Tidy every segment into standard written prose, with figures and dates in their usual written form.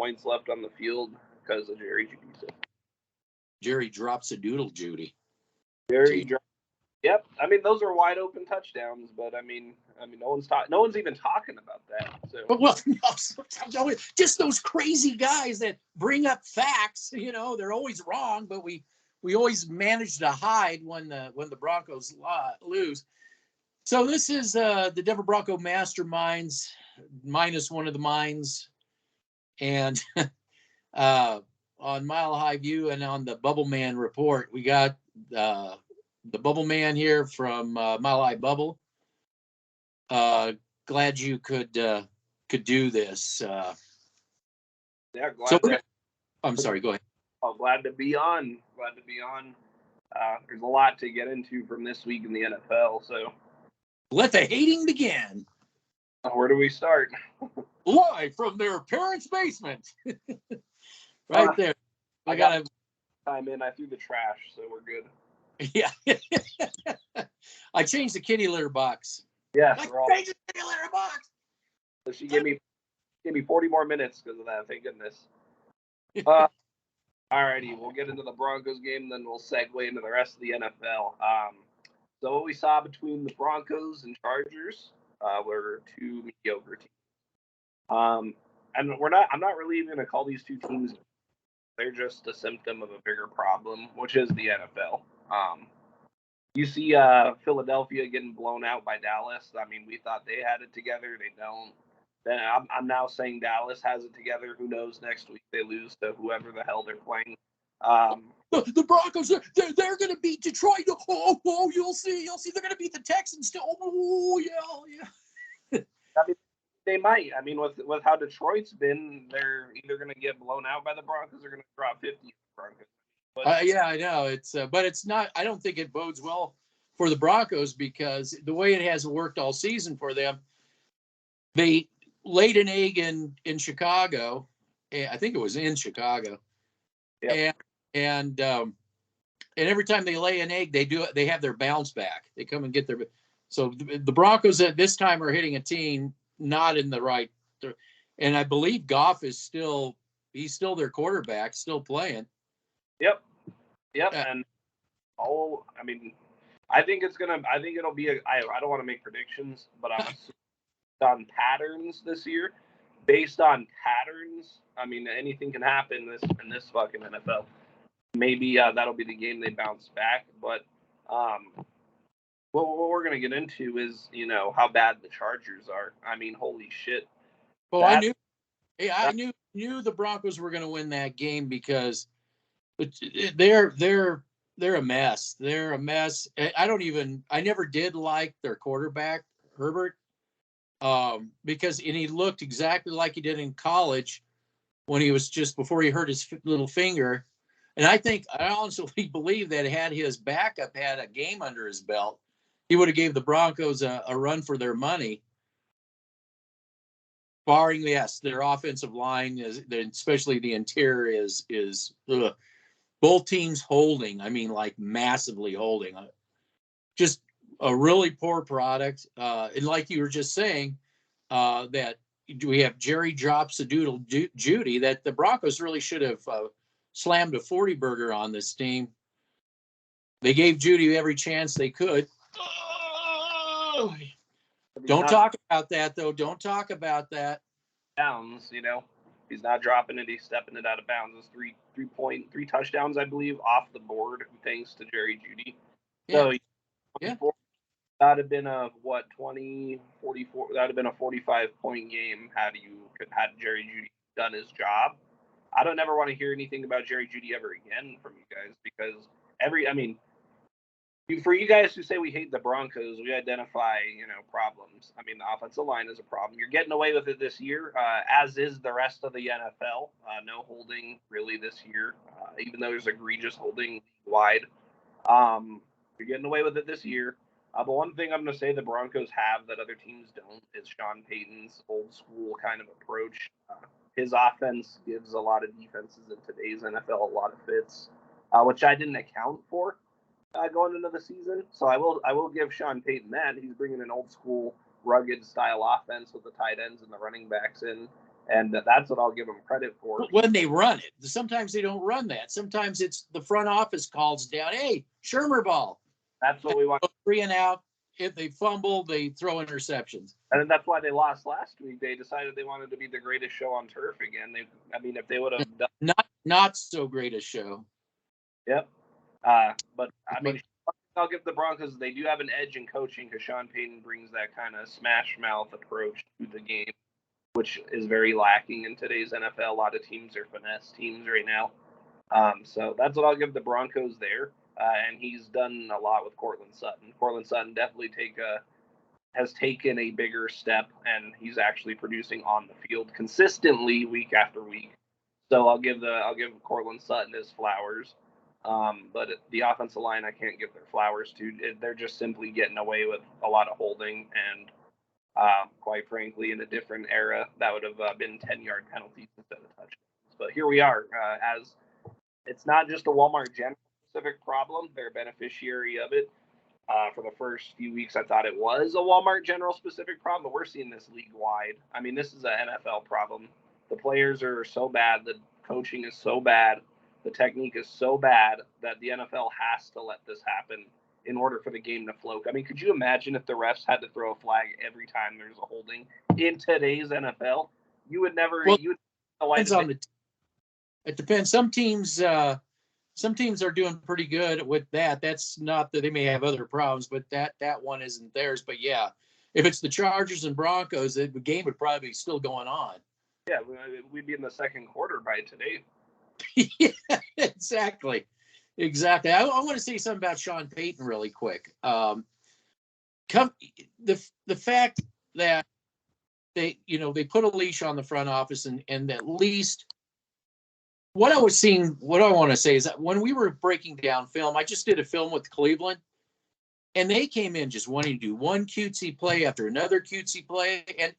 points left on the field because of Jerry Jeudy. Jerry Drops-a-doodle Jeudy. Yep. I mean, those are wide open touchdowns, but I mean, no one's even talking about that. So, well, no, just those crazy guys that bring up facts. They're always wrong, but we always manage to hide when the Broncos lose. So this is the Denver Bronco Masterminds minus one of the minds, and on Mile High View and on the Bubble Man Report, we got the Bubble Man here from Mile High Bubble. Glad you could do this. Yeah, glad. I'm sorry. Go ahead. Oh, glad to be on. There's a lot to get into from this week in the NFL. So let the hating begin. Where do we start? Live from their parents' basement. Right there. I got to time in. I threw the trash, so we're good. Yeah. I changed the kitty litter box. Yes, I changed the kitty litter box. So she gave me 40 more minutes because of that. Thank goodness. Alrighty, we'll get into the Broncos game, then we'll segue into the rest of the NFL. So what we saw between the Broncos and Chargers were two mediocre teams. And I'm not really even going to call these two teams. They're just a symptom of a bigger problem, which is the NFL. You see Philadelphia getting blown out by Dallas. I mean, we thought they had it together. They don't. Then I'm now saying Dallas has it together. Who knows? Next week they lose to whoever the hell they're playing. The Broncos, they're going to beat Detroit. Oh, you'll see. They're going to beat the Texans too. Oh, yeah. I mean, they might. I mean, with how Detroit's been, they're either going to get blown out by the Broncos or going to drop 50 the Broncos. Yeah, I know. But it's not. I don't think it bodes well for the Broncos because the way it has worked all season for them, they laid an egg in Chicago. I think it was in Chicago. Yep. And every time they lay an egg, they have their bounce back. They come and get their. So the Broncos at this time are hitting a team not in the right. And I believe Goff is he's still their quarterback, still playing. Yep. And I think it'll be I don't want to make predictions, but I'm on patterns this year. Based on patterns, I mean, anything can happen in this fucking NFL. Maybe that'll be the game they bounce back. But what we're gonna get into is how bad the Chargers are. I mean, holy shit. Well, I knew the Broncos were gonna win that game because they're a mess. They're a mess. I never did like their quarterback, Herbert, because he looked exactly like he did in college when he was just before he hurt his little finger. And I honestly believe that had his backup had a game under his belt, he would have gave the Broncos a run for their money. Barring, yes, their offensive line especially the interior is both teams holding. I mean, like massively holding. Just a really poor product. And like you were just saying, that we have Jerry Drops-a-doodle Jeudy, that the Broncos really should have slammed a 40 burger on this team. They gave Jeudy every chance they could. Don't talk about that, though. Don't talk about that. Downs, he's not dropping it. He's stepping it out of bounds. It's three touchdowns, I believe, off the board thanks to Jerry Jeudy. Yeah. So, that would have been a 44. That would have been a 45-point game had Jerry Jeudy done his job. I don't ever want to hear anything about Jerry Jeudy ever again from you guys because for you guys who say we hate the Broncos, we identify, problems. I mean, the offensive line is a problem. You're getting away with it this year, as is the rest of the NFL. No holding really this year, even though there's egregious holding wide. You're getting away with it this year. But one thing I'm going to say the Broncos have that other teams don't is Sean Payton's old school kind of approach. His offense gives a lot of defenses in today's NFL a lot of fits, which I didn't account for going into the season. So I will give Sean Payton that. He's bringing an old school, rugged style offense with the tight ends and the running backs in. And that's what I'll give them credit for. When they run it, sometimes they don't run that. Sometimes it's the front office calls down, hey, Shermer ball. That's what we want. 3 and out. If they fumble, they throw interceptions. And that's why they lost last week. They decided they wanted to be the greatest show on turf again. If they would have done not so great a show. Yep. But I'll give the Broncos, they do have an edge in coaching because Sean Payton brings that kind of smash mouth approach to the game, which is very lacking in today's NFL. A lot of teams are finesse teams right now. So that's what I'll give the Broncos there. And he's done a lot with Courtland Sutton. Courtland Sutton definitely has taken a bigger step, and he's actually producing on the field consistently week after week. So I'll give Courtland Sutton his flowers. But the offensive line, I can't give their flowers to. They're just simply getting away with a lot of holding, and quite frankly, in a different era, that would have been 10-yard penalties instead of touchdowns. But here we are, as it's not just a Walmart General specific problem. They're a beneficiary of it. For the first few weeks, I thought it was a Walmart General specific problem, but we're seeing this league wide. I mean, this is an NFL problem. The players are so bad. The coaching is so bad. The technique is so bad that the NFL has to let this happen in order for the game to flow. I mean, could you imagine if the refs had to throw a flag every time there's a holding in today's NFL? You would never. Well, it depends. Some teams are doing pretty good with that. That's not that they may have other problems, but that one isn't theirs. But yeah, if it's the Chargers and Broncos, the game would probably be still going on. Yeah, we'd be in the second quarter by today. Yeah, exactly. I want to say something about Sean Payton really quick. The fact that they put a leash on the front office and at least what I want to say is that when we were breaking down film, I just did a film with Cleveland, and they came in just wanting to do one cutesy play after another cutesy play. And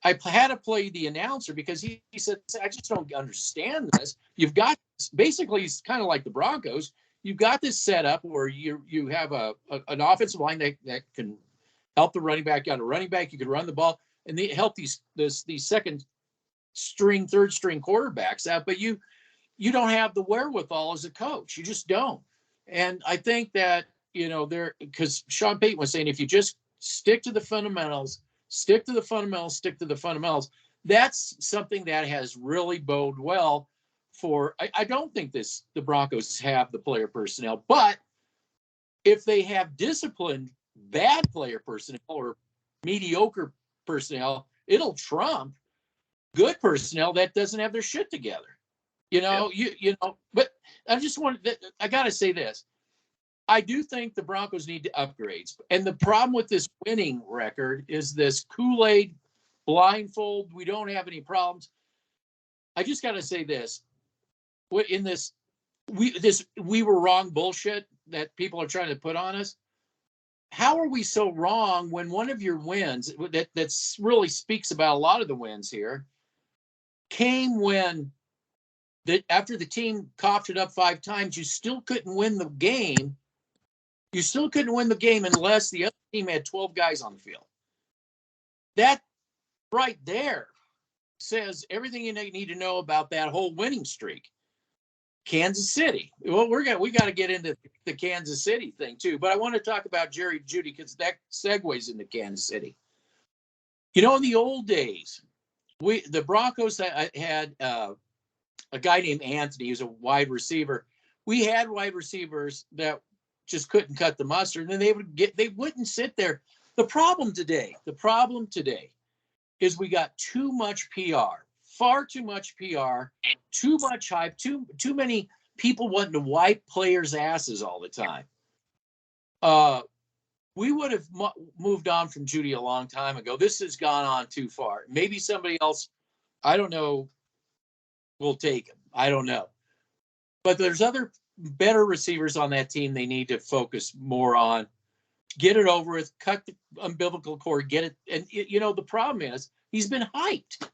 I had to play the announcer because he said, I just don't understand this. You've got basically, it's kind of like the Broncos. You've got this set up where you have an offensive line that can help the running back. You got a running back, you can run the ball, and they help these second string, third string quarterbacks out. But you don't have the wherewithal as a coach. You just don't. And I think that, because Sean Payton was saying, if you just stick to the fundamentals, that's something that has really bode well for, I don't think the Broncos have the player personnel, but if they have disciplined bad player personnel or mediocre personnel, it'll trump good personnel that doesn't have their shit together. But I got to say this. I do think the Broncos need upgrades. And the problem with this winning record is this Kool-Aid blindfold. We don't have any problems. I just got to say this. In this we were wrong bullshit that people are trying to put on us. How are we so wrong when one of your wins that really speaks about a lot of the wins here came when after the team coughed it up 5 times, you still couldn't win the game. You still couldn't win the game unless the other team had 12 guys on the field. That right there says everything you need to know about that whole winning streak. Kansas City. Well, we got to get into the Kansas City thing too, but I want to talk about Jerry Jeudy because that segues into Kansas City. In the old days, the Broncos had a guy named Anthony. He was a wide receiver. We had wide receivers that just couldn't cut the mustard, and then they wouldn't sit there. The problem today is we got too much PR, far too much PR, too much hype, too many people wanting to wipe players' asses all the time. We would have moved on from Jeudy a long time ago. This has gone on too far. Maybe somebody else, I don't know, will take him. I don't know. But there's other better receivers on that team they need to focus more on. Get it over with, cut the umbilical cord, get it. And, the problem is he's been hyped.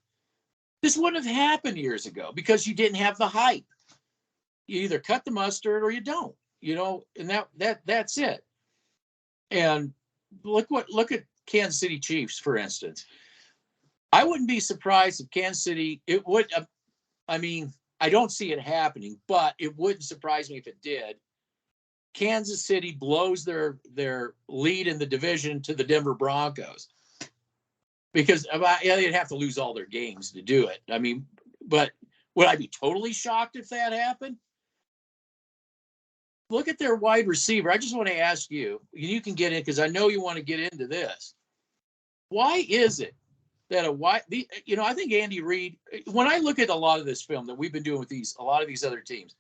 This wouldn't have happened years ago because you didn't have the hype. You either cut the mustard or you don't, and that's it. And look at Kansas City Chiefs, for instance. I wouldn't be surprised if Kansas City, it would, I mean, I don't see it happening, but it wouldn't surprise me if it did. Kansas City blows their lead in the division to the Denver Broncos, because they'd have to lose all their games to do it. I mean, but would I be totally shocked if that happened? Look at their wide receiver. I just want to ask you, you can get in because I know you want to get into this. Why is it that I think Andy Reid, when I look at a lot of this film that we've been doing with a lot of these other teams,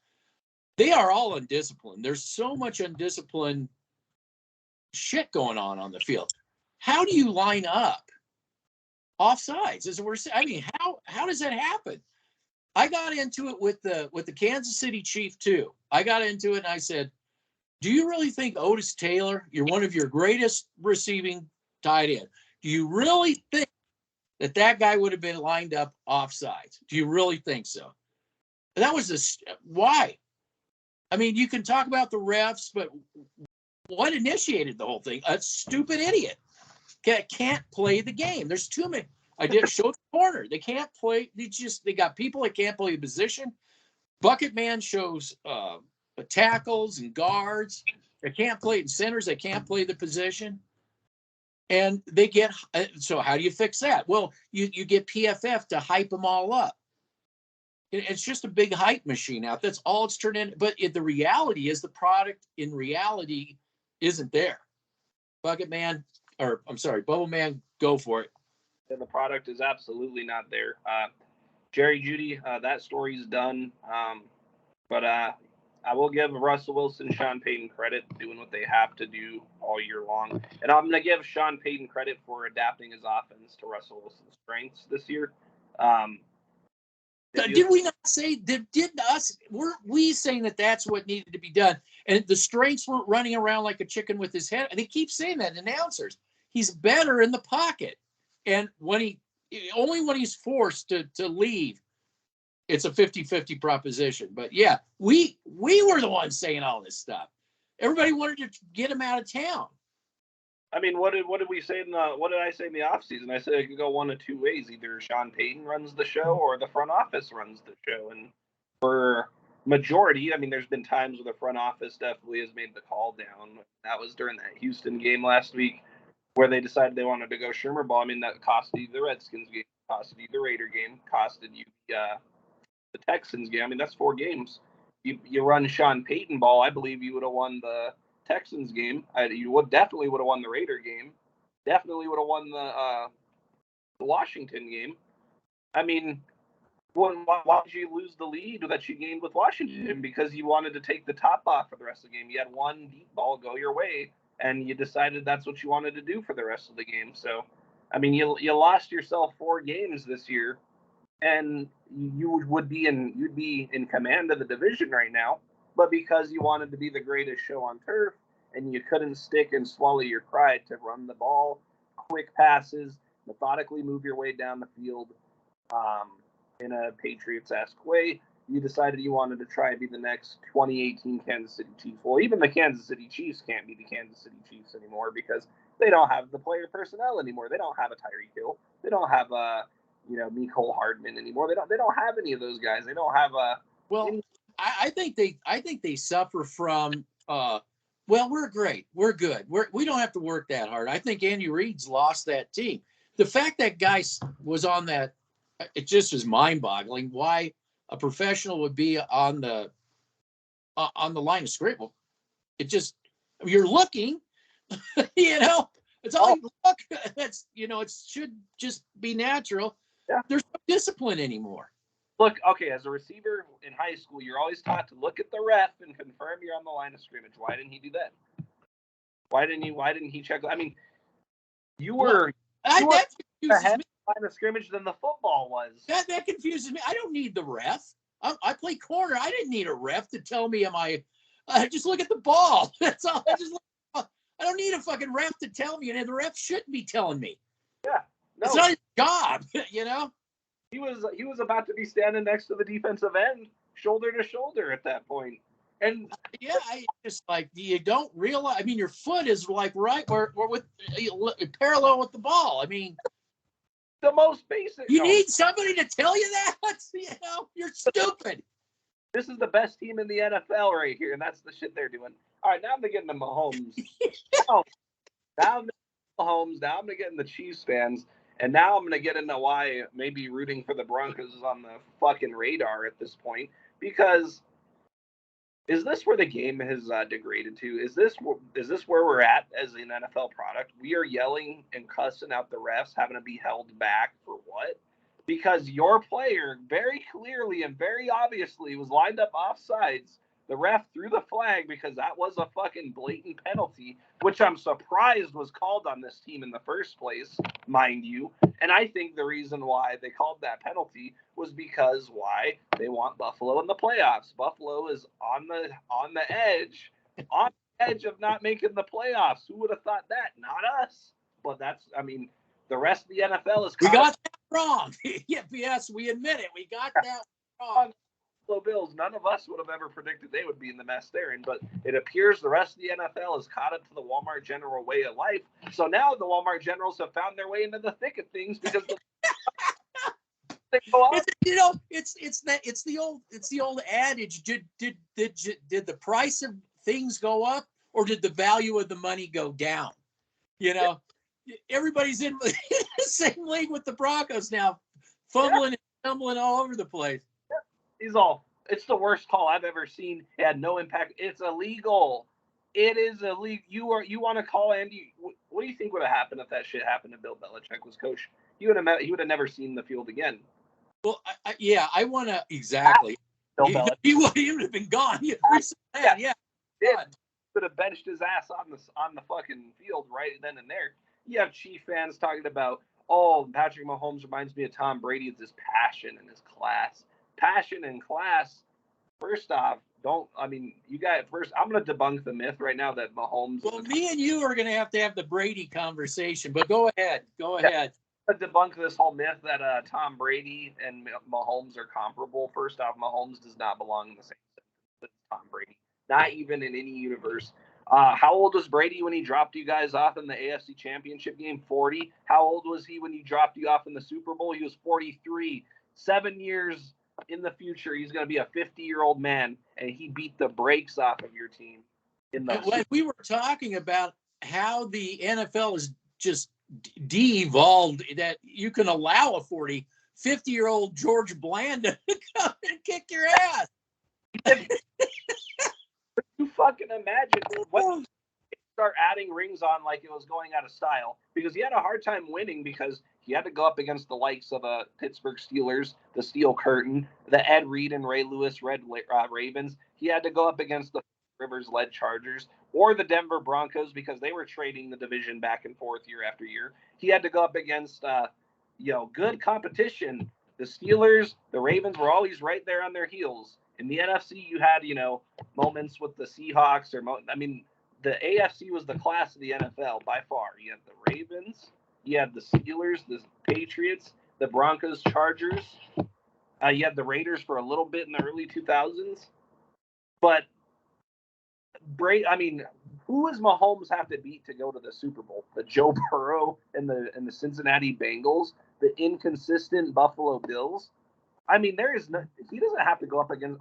they are all undisciplined. There's so much undisciplined shit going on the field. How do you line up offsides? How does that happen? I got into it with the Kansas City Chief too. I got into it and I said, do you really think Otis Taylor, you're one of your greatest receiving tight end, do you really think that guy would have been lined up offsides? Do you really think so? And that was why? I mean, you can talk about the refs, but what initiated the whole thing? A stupid idiot can't play the game. There's too many. I did show the corner. They can't play. They got people that can't play the position. Bucket man shows tackles and guards. They can't play in centers. They can't play the position. And they get, so how do you fix that? Well, you get PFF to hype them all up. It's just a big hype machine out. That's all it's turned in. But the reality is the product in reality isn't there. Bubble Man, go for it. And the product is absolutely not there. Jerry Jeudy, that story's done. But I will give Russell Wilson, Sean Payton credit doing what they have to do all year long. And I'm going to give Sean Payton credit for adapting his offense to Russell Wilson's strengths this year. Did we not say, were we saying that that's what needed to be done? And the strengths weren't running around like a chicken with his head. And they keep saying that, announcers. He's better in the pocket. And only when he's forced to leave, it's a 50-50 proposition. But yeah, we were the ones saying all this stuff. Everybody wanted to get him out of town. I mean, what did we say what did I say in the offseason? I said it could go one of two ways. Either Sean Payton runs the show or the front office runs the show. And for majority, I mean, there's been times where the front office definitely has made the call down. That was during that Houston game last week where they decided they wanted to go Shermer ball. I mean, that costed you the Redskins game, costed you the Raider game, costed you the Texans game. I mean, that's 4 games. You run Sean Payton ball, I believe you would have won the Texans game. You definitely would have won the Raider game. Definitely would have won the Washington game. I mean, why did you lose the lead that you gained with Washington? Because you wanted to take the top off for the rest of the game. You had one deep ball go your way, and you decided that's what you wanted to do for the rest of the game. So, I mean, you lost yourself 4 games this year, and you'd be in command of the division right now. But because you wanted to be the greatest show on turf and you couldn't stick and swallow your pride to run the ball, quick passes, methodically move your way down the field in a Patriots-esque way, you decided you wanted to try and be the next 2018 Kansas City Chiefs. Well, even the Kansas City Chiefs can't be the Kansas City Chiefs anymore because they don't have the player personnel anymore. They don't have a Tyreek Hill. They don't have a Mecole Hardman anymore. They don't have any of those guys. They don't have I think they suffer from we're great. We're good. We don't have to work that hard. I think Andy Reid's lost that team. The fact that guy was on that, it just is mind-boggling why a professional would be on the line of scrimmage. It just, you're looking, it's all you look. That's, it should just be natural. Yeah. There's no discipline anymore. Look, okay, as a receiver in high school, you're always taught to look at the ref and confirm you're on the line of scrimmage. Why didn't he do that? Why didn't he check? I mean, you were that ahead of the line of scrimmage than the football was. That confuses me. I don't need the ref. I play corner. I didn't need a ref to tell me I just look at the ball. That's all. I don't need a fucking ref to tell me, and the ref shouldn't be telling me. Yeah. No. It's not his job, He was about to be standing next to the defensive end, shoulder to shoulder at that point. And yeah, I just you don't realize. I mean, your foot is right where with parallel with the ball. I mean, The most basic. You No, need somebody to tell you that? You're stupid. this is the best team in the NFL right here, and that's the shit they're doing. All right, now I'm getting the Mahomes. now, now I'm Mahomes. Now I'm gonna get in the Chiefs fans, and now I'm gonna get into why maybe rooting for the Broncos is on the fucking radar at this point. Because is this where the game has degraded to? Is this where we're at as an NFL product? We are yelling and cussing out the refs, having to be held back for what? Because your player very clearly and very obviously was lined up off sides. The ref threw the flag because that was a fucking blatant penalty, which I'm surprised was called on this team in the first place, mind you. And I think the reason why they called that penalty was because why? They want Buffalo in the playoffs. Buffalo is on the edge of not making the playoffs. Who would have thought that? Not us. But the rest of the NFL is We got that wrong. Yes, we admit it. We got that wrong. Buffalo Bills, none of us would have ever predicted they would be in the mess they're in, but it appears the rest of the NFL has caught up to the Walmart General way of life. So now the Walmart Generals have found their way into the thick of things because they go up. It's the old adage. Did the price of things go up, or did the value of the money go down? Everybody's in the same league with the Broncos now, fumbling and stumbling all over the place. It's the worst call I've ever seen. It had no impact. It's illegal. It is illegal. You want to call Andy? What do you think would have happened if that shit happened to Bill Belichick was coach? He would have never seen the field again. Well, I want to exactly. He would have been gone. Yeah. Could have benched his ass on the fucking field right then and there. You have Chief fans talking about, Patrick Mahomes reminds me of Tom Brady. It's his passion and his class. Passion and class. First off, you guys. First, I'm going to debunk the myth right now that Mahomes. Well, me and you are going to have the Brady conversation, but go ahead. Go ahead. To debunk this whole myth that Tom Brady and Mahomes are comparable. First off, Mahomes does not belong in the same sentence as Tom Brady. Not even in any universe. How old was Brady when he dropped you guys off in the AFC Championship game? 40. How old was he when he dropped you off in the Super Bowl? He was 43. 7 years in the future, he's going to be a 50-year-old man, and he beat the brakes off of your team. We were talking about how the NFL is just de-evolved, that you can allow a 50-year-old George Bland to come and kick your ass. You fucking imagine what start adding rings on like it was going out of style, because he had a hard time winning because he had to go up against the likes of Pittsburgh Steelers, the Steel Curtain, the Ed Reed and Ray Lewis Ravens. He had to go up against the Rivers-led Chargers or the Denver Broncos because they were trading the division back and forth year after year. He had to go up against good competition. The Steelers, the Ravens were always right there on their heels. In the NFC, you had moments with the Seahawks the AFC was the class of the NFL by far. You had the Ravens, you had the Steelers, the Patriots, the Broncos, Chargers. You had the Raiders for a little bit in the early 2000s. But who does Mahomes have to beat to go to the Super Bowl? The Joe Burrow and the Cincinnati Bengals, the inconsistent Buffalo Bills. He doesn't have to go up against.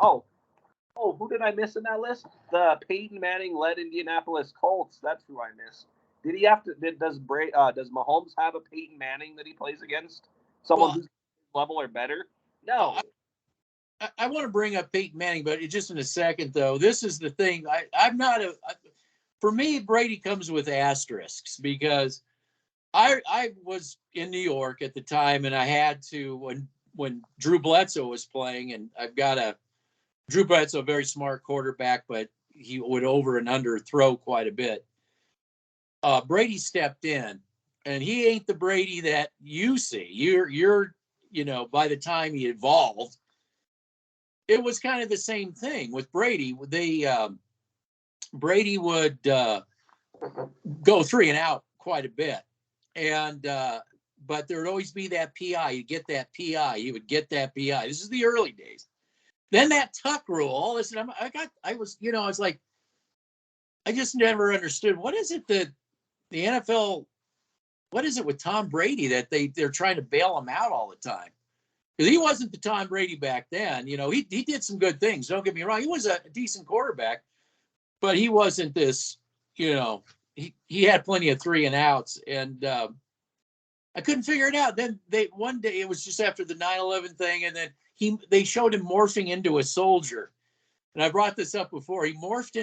Who did I miss in that list? The Payton Manning-led Indianapolis Colts. That's who I missed. Did he have to? Does Mahomes have a Peyton Manning that he plays against? Someone who's level or better? No. I want to bring up Peyton Manning, but just in a second, though. This is the thing. For me, Brady comes with asterisks because I was in New York at the time, and I had to when Drew Bledsoe was playing, and Drew Bledsoe, a very smart quarterback, but he would over and under throw quite a bit. Brady stepped in, and he ain't the Brady that you see. You're by the time he evolved, it was kind of the same thing with Brady. Brady would go 3 and out quite a bit, and but there would always be that PI. You get that PI. You would get that PI. This is the early days. Then that tuck rule. Listen, I was like, I just never understood what is it that the NFL what is it with Tom Brady that they're trying to bail him out all the time? Because he wasn't the Tom Brady back then. You know, he did some good things. Don't get me wrong. He was a decent quarterback, but he wasn't this, you know, he had plenty of 3 and outs. And I couldn't figure it out. Then one day, it was just after the 9/11 thing, and then they showed him morphing into a soldier. And I brought this up before. They morphed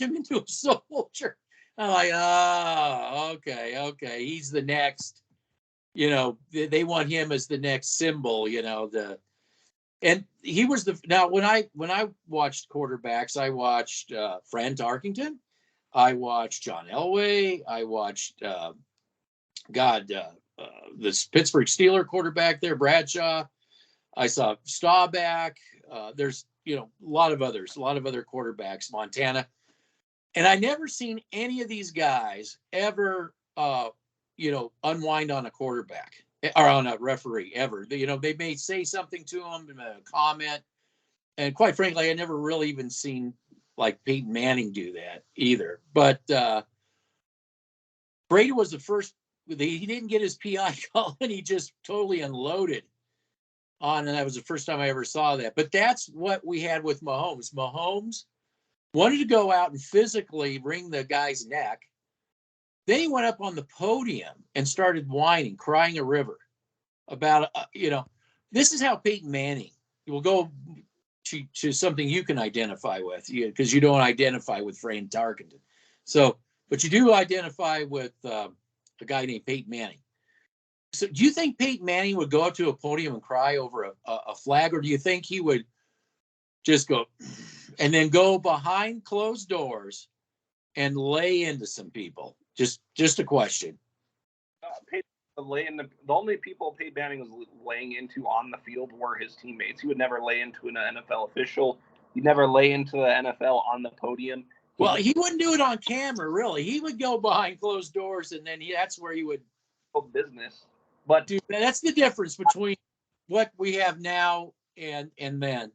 him into a soldier. I'm like, oh, okay. He's the next, you know, they want him as the next symbol, you know, and he was now when I watched quarterbacks, I watched Fran Tarkington. I watched John Elway. I watched, this Pittsburgh Steeler quarterback there, Bradshaw. I saw Staubach. There's, you know, a lot of other quarterbacks, Montana. And I never seen any of these guys ever, you know, unwind on a quarterback or on a referee ever. You know, they may say something to him, a comment. And quite frankly, I never really even seen like Peyton Manning do that either. But Brady was the first. He didn't get his PI call, and he just totally unloaded on. And that was the first time I ever saw that. But that's what we had with Mahomes. Mahomes wanted to go out and physically wring the guy's neck. Then he went up on the podium and started whining, crying a river about, you know, this is how Peyton Manning will go to something you can identify with, because you don't identify with Fran Tarkenton. So, but you do identify with a guy named Peyton Manning. So do you think Peyton Manning would go up to a podium and cry over a flag, or do you think he would just go and then go behind closed doors and lay into some people? Just a question. The only people Peyton Manning was laying into on the field were his teammates. He would never lay into an NFL official. He'd never lay into the NFL on the podium. Well, he wouldn't do it on camera, really. He would go behind closed doors, and then that's where he would business. But dude, that's the difference between what we have now and then.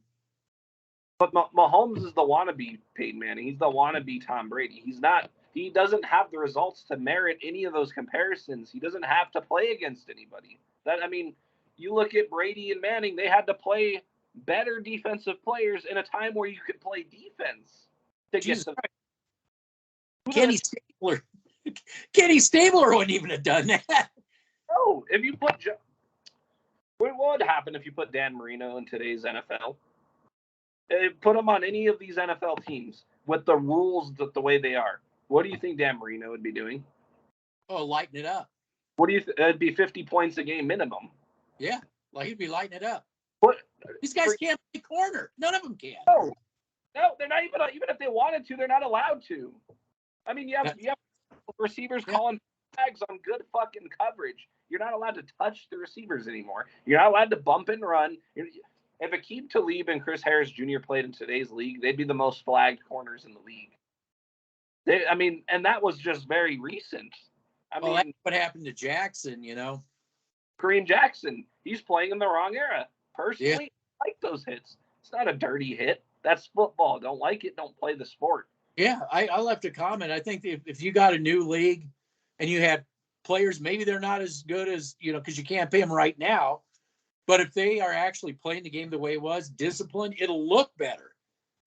But Mahomes is the wannabe Peyton Manning. He's the wannabe Tom Brady. He's not. He doesn't have the results to merit any of those comparisons. He doesn't have to play against anybody. You look at Brady and Manning. They had to play better defensive players in a time where you could play defense to get the. Kenny Stabler wouldn't even have done that. No, if you put what would happen if you put Dan Marino in today's NFL? Put him on any of these NFL teams with the rules the way they are. What do you think Dan Marino would be doing? Oh, lighten it up. What do you think? It'd be 50 points a game minimum. Yeah, like he'd be lighting it up. What? These guys can't play corner. None of them can. No, they're not even if they wanted to, they're not allowed to. I mean, you have receivers calling flags on good fucking coverage. You're not allowed to touch the receivers anymore. You're not allowed to bump and run. If Aqib Talib and Chris Harris Jr. played in today's league, they'd be the most flagged corners in the league. And that was just very recent. That's what happened to Jackson, you know. Kareem Jackson, he's playing in the wrong era. Personally, I like those hits. It's not a dirty hit. That's football. Don't like it, don't play the sport. Yeah, I left a comment. I think if you got a new league and you had players, maybe they're not as good as, you know, because you can't pay them right now. But if they are actually playing the game the way it was, disciplined, it'll look better.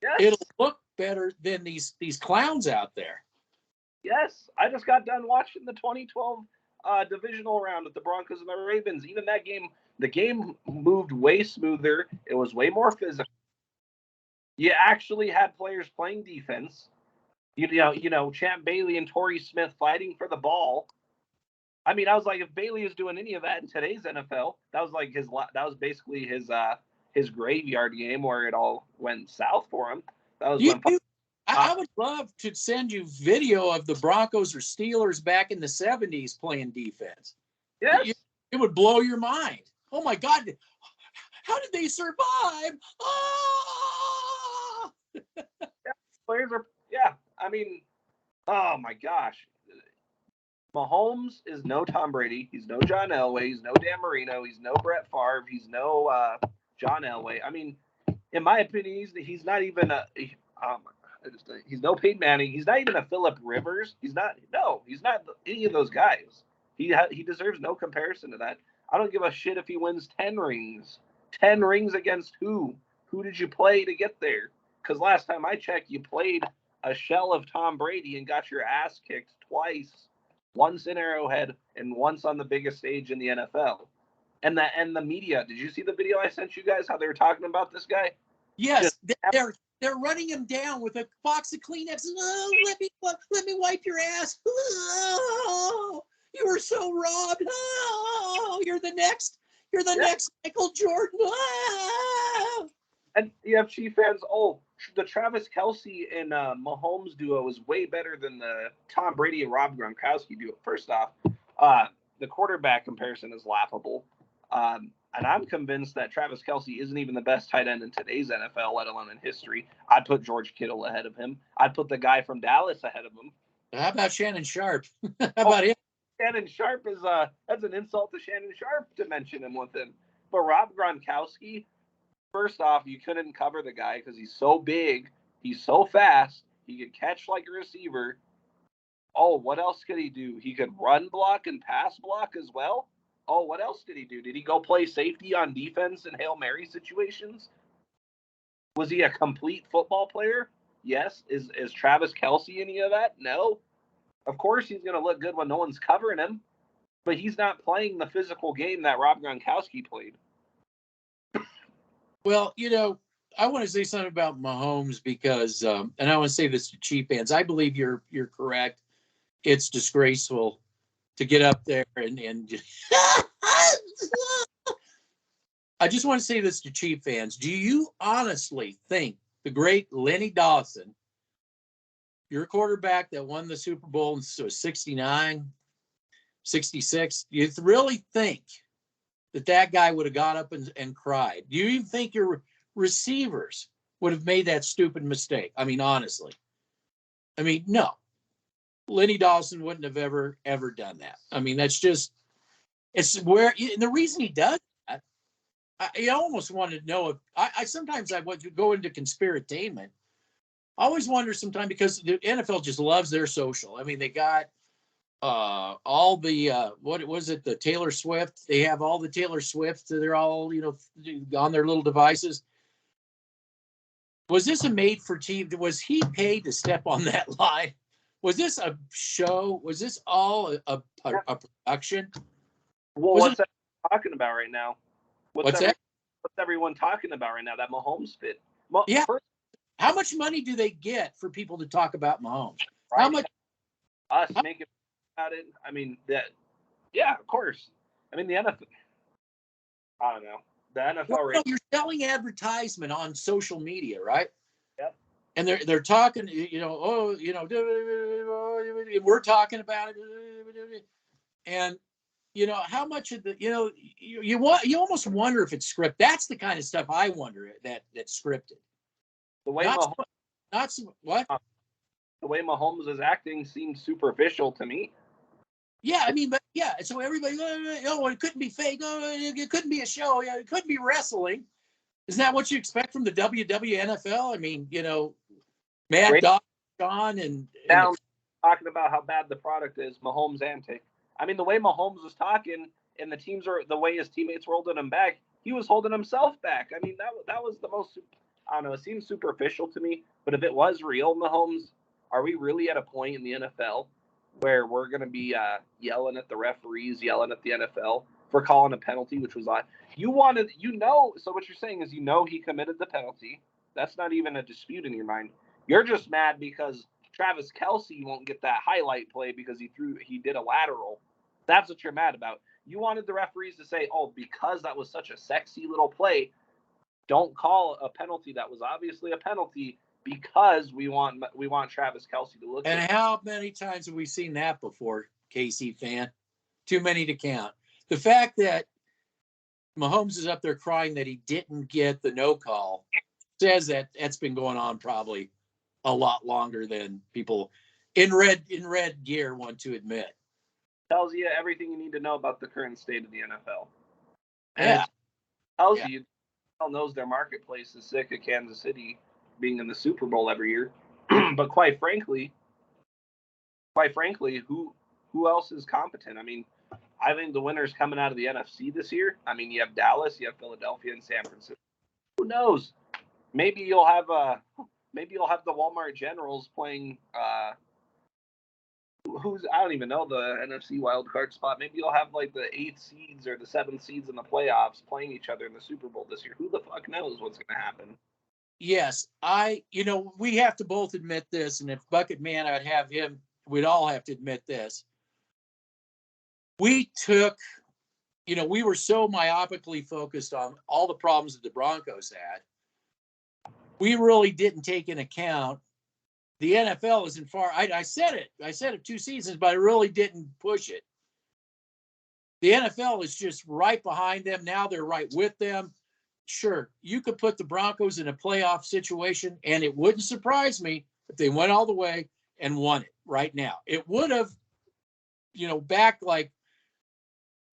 Yes. It'll look better than these clowns out there. Yes. I just got done watching the 2012 divisional round with the Broncos and the Ravens. Even that game, the game moved way smoother. It was way more physical. You actually had players playing defense. You know, Champ Bailey and Torrey Smith fighting for the ball. I mean, I was like, if Bailey is doing any of that in today's NFL, that was basically his graveyard game where it all went south for him. That was I would love to send you video of the Broncos or Steelers back in the 70s playing defense. Yes. It would blow your mind. Oh my God. How did they survive? Ah! Players are, I mean, oh my gosh. Mahomes is no Tom Brady. He's no John Elway. He's no Dan Marino. He's no Brett Favre. He's no John Elway. I mean, in my opinion, he's not even he's no Peyton Manning. He's not even a Phillip Rivers. He's not any of those guys. He deserves no comparison to that. I don't give a shit if he wins 10 rings. 10 rings against who? Who did you play to get there? Because last time I checked, you played a shell of Tom Brady and got your ass kicked twice. Once in Arrowhead and once on the biggest stage in the NFL. And the media, did you see the video I sent you guys, how they were talking about this guy? Yes, they're running him down with a box of Kleenex. Oh, let me wipe your ass. Oh, you were so robbed. Oh, you're the next Michael Jordan. Oh. And you have Chief fans. Oh, the Travis Kelce and Mahomes duo is way better than the Tom Brady and Rob Gronkowski duo. First off, the quarterback comparison is laughable. And I'm convinced that Travis Kelce isn't even the best tight end in today's NFL, let alone in history. I'd put George Kittle ahead of him. I'd put the guy from Dallas ahead of him. How about Shannon Sharp? How about him? Shannon Sharp is that's an insult to Shannon Sharp to mention him with him. But Rob Gronkowski, first off, you couldn't cover the guy because he's so big, he's so fast, he could catch like a receiver. Oh, what else could he do? He could run block and pass block as well. Oh, what else did he do? Did he go play safety on defense in Hail Mary situations? Was he a complete football player? Yes. Is Travis Kelce any of that? No. Of course he's going to look good when no one's covering him, but he's not playing the physical game that Rob Gronkowski played. Well, I want to say something about Mahomes because, and I want to say this to Chief fans. I believe you're correct. It's disgraceful to get up there and just I just want to say this to Chief fans. Do you honestly think the great Lenny Dawson, your quarterback that won the Super Bowl in 69, 66, do you really think that guy would have got up and cried? Do you even think your receivers would have made that stupid mistake? I mean, honestly. I mean, no. Lenny Dawson wouldn't have ever done that. I mean, it's where, and the reason he does that, I almost wanted to know if, I sometimes I want to go into conspiratainment. I always wonder sometimes because the NFL just loves their social. I mean, they got all the, what was it, the Taylor Swift? They have all the Taylor Swift. They're all, on their little devices. Was this a made for TV? Was he paid to step on that line? Was this a show? Was this all a production? Well, what's everyone talking about right now? What's that? What's everyone talking about right now? That Mahomes fit. Yeah. How much money do they get for people to talk about Mahomes? Right. How much? Us making about it. I mean, yeah, of course. I mean, the NFL. I don't know. The NFL. Well, no, you're selling advertisement on social media, right? Yep. And they're talking, we're talking about it, and how much of the, you almost wonder if it's scripted. That's the kind of stuff I wonder that's scripted. The way the way Mahomes is acting seems superficial to me. Yeah, I mean, but yeah, so everybody, it couldn't be fake. It couldn't be a show. Yeah, it couldn't be wrestling. Isn't that what you expect from the NFL? I mean, Mad Dog, John, and talking about how bad the product is, Mahomes antic. I mean, the way Mahomes was talking, and the way his teammates were holding him back, he was holding himself back. I mean, that was the most. I don't know. It seems superficial to me, but if it was real, Mahomes, are we really at a point in the NFL where we're going to be yelling at the referees, yelling at the NFL for calling a penalty, which was so what you're saying is he committed the penalty. That's not even a dispute in your mind. You're just mad because Travis Kelce won't get that highlight play because he did a lateral. That's what you're mad about. You wanted the referees to say, oh, because that was such a sexy little play, don't call a penalty that was obviously a penalty because we want Travis Kelce to look. And how many times have we seen that before, KC fan? Too many to count. The fact that Mahomes is up there crying that he didn't get the no call says that that's been going on probably a lot longer than people in red gear want to admit. Tells you everything you need to know about the current state of the NFL. And tells you knows their marketplace is sick of Kansas City being in the Super Bowl every year. But quite frankly, who else is competent? I mean, I think the winners coming out of the NFC this year. I mean, you have Dallas, you have Philadelphia, and San Francisco. Who knows? Maybe you'll have the Walmart Generals playing. Who's I don't even know the NFC wild card spot. Maybe you'll have like the 8th seeds or the 7th seeds in the playoffs playing each other in the Super Bowl this year. Who the fuck knows what's going to happen? Yes, we have to both admit this, and if Bucket Man, I'd have him. We'd all have to admit this. We took, we were so myopically focused on all the problems that the Broncos had. We really didn't take into account the NFL isn't far. I said it 2 seasons, but I really didn't push it. The NFL is just right behind them. Now they're right with them. Sure, you could put the Broncos in a playoff situation, and it wouldn't surprise me if they went all the way and won it right now. It would have, back like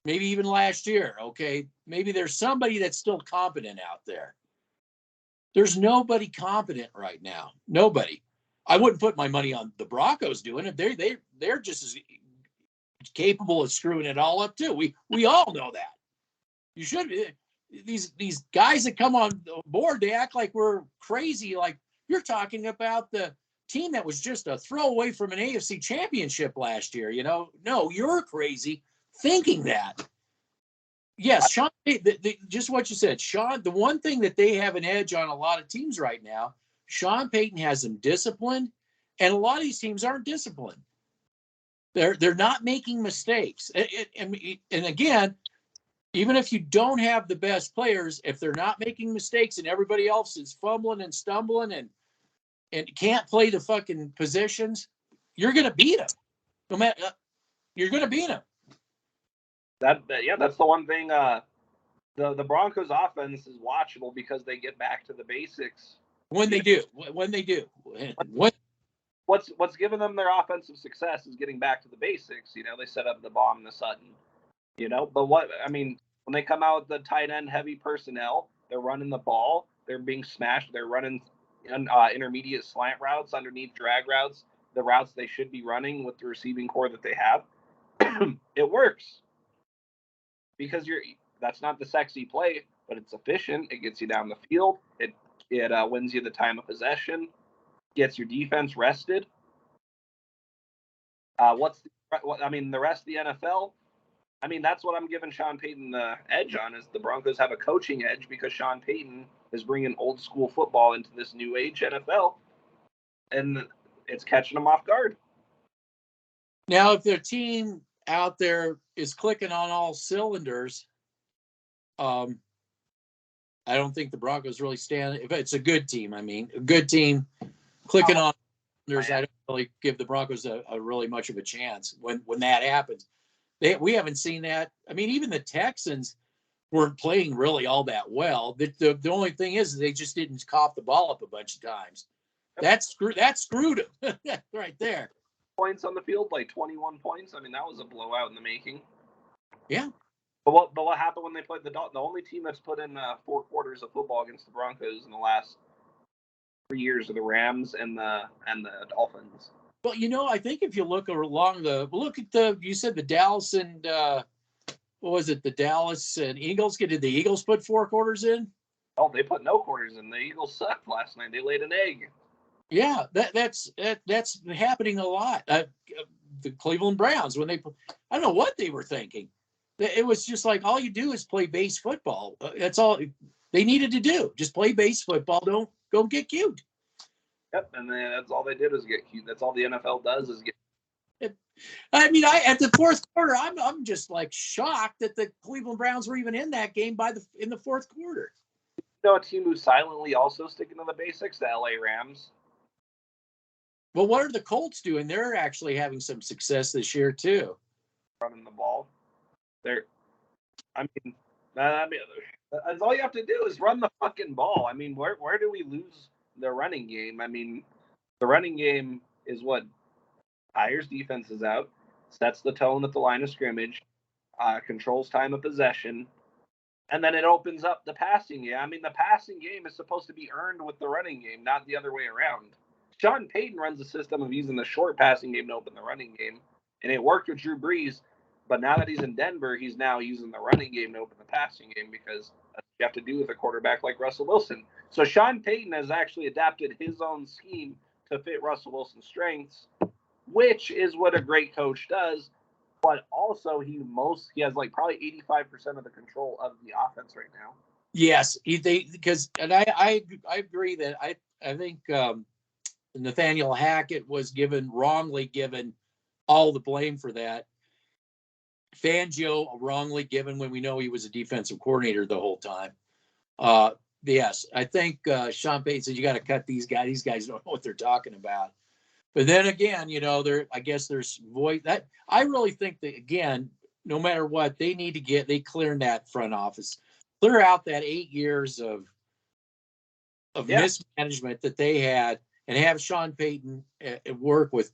maybe even last year, okay? Maybe there's somebody that's still competent out there. There's nobody competent right now. Nobody. I wouldn't put my money on the Broncos doing it. They're just as capable of screwing it all up too. We all know that. You should. These guys that come on board, they act like we're crazy. Like you're talking about the team that was just a throwaway from an AFC championship last year. No, you're crazy thinking that. Yes, Sean, just what you said, Sean, the one thing that they have an edge on a lot of teams right now, Sean Payton has them disciplined, and a lot of these teams aren't disciplined. They're not making mistakes. And again, even if you don't have the best players, if they're not making mistakes and everybody else is fumbling and stumbling and can't play the fucking positions, you're going to beat them. No matter, you're going to beat them. That's the one thing. The Broncos offense is watchable because they get back to the basics. When they do. What's given them their offensive success is getting back to the basics. They set up the bomb in the Sutton. But when they come out with the tight end heavy personnel, they're running the ball, they're being smashed, they're running intermediate slant routes, underneath drag routes, the routes they should be running with the receiving core that they have. It works because that's not the sexy play, but it's efficient. It gets you down the field. It wins you the time of possession, gets your defense rested. The rest of the NFL? That's what I'm giving Sean Payton the edge on, is the Broncos have a coaching edge because Sean Payton is bringing old school football into this new age NFL, and it's catching them off guard. Now, if their team out there is clicking on all cylinders, I don't think the Broncos really stand. If it's a good team, a good team clicking on cylinders, I don't really give the Broncos a really much of a chance when that happens. We haven't seen that. Even the Texans weren't playing really all that well. The only thing is they just didn't cough the ball up a bunch of times. That screwed them right there. Points on the field, like 21 points. That was a blowout in the making. Yeah. But what happened when they played the Dolphins? The only team that's put in 4 quarters of football against the Broncos in the last 3 years are the Rams and the Dolphins. Well, I think if you look at you said the Dallas and what was it? The Dallas and Eagles. Did the Eagles put 4 quarters in? Oh, they put no quarters in. The Eagles sucked last night. They laid an egg. Yeah, that's happening a lot. The Cleveland Browns, when I don't know what they were thinking. It was just like, all you do is play base football. That's all they needed to do. Just play base football. Don't get cute. Yep, and then that's all they did was get cute. That's all the NFL does is get. At the fourth quarter, I'm just like shocked that the Cleveland Browns were even in that game in the fourth quarter. A team who's silently also sticking to the basics, the LA Rams. Well, what are the Colts doing? They're actually having some success this year too. Running the ball. That's all you have to do is run the fucking ball. Where do we lose the running game? The running game is what tires defenses out, sets the tone at the line of scrimmage, controls time of possession, and then it opens up the passing game. The passing game is supposed to be earned with the running game, not the other way around. Sean Payton runs a system of using the short passing game to open the running game, and it worked with Drew Brees. But now that he's in Denver, he's now using the running game to open the passing game because that's what you have to do with a quarterback like Russell Wilson. So Sean Payton has actually adapted his own scheme to fit Russell Wilson's strengths, which is what a great coach does. But also he has like probably 85% of the control of the offense right now. Yes, I agree that I think Nathaniel Hackett was wrongly given all the blame for that. Fangio wrongly given when we know he was a defensive coordinator the whole time. Yes, I think Sean Payton said you got to cut these guys. These guys don't know what they're talking about. But then again, I guess there's voice that I really think that again, no matter what, they need to they clear that front office, clear out that 8 years of mismanagement that they had, and have Sean Payton work with,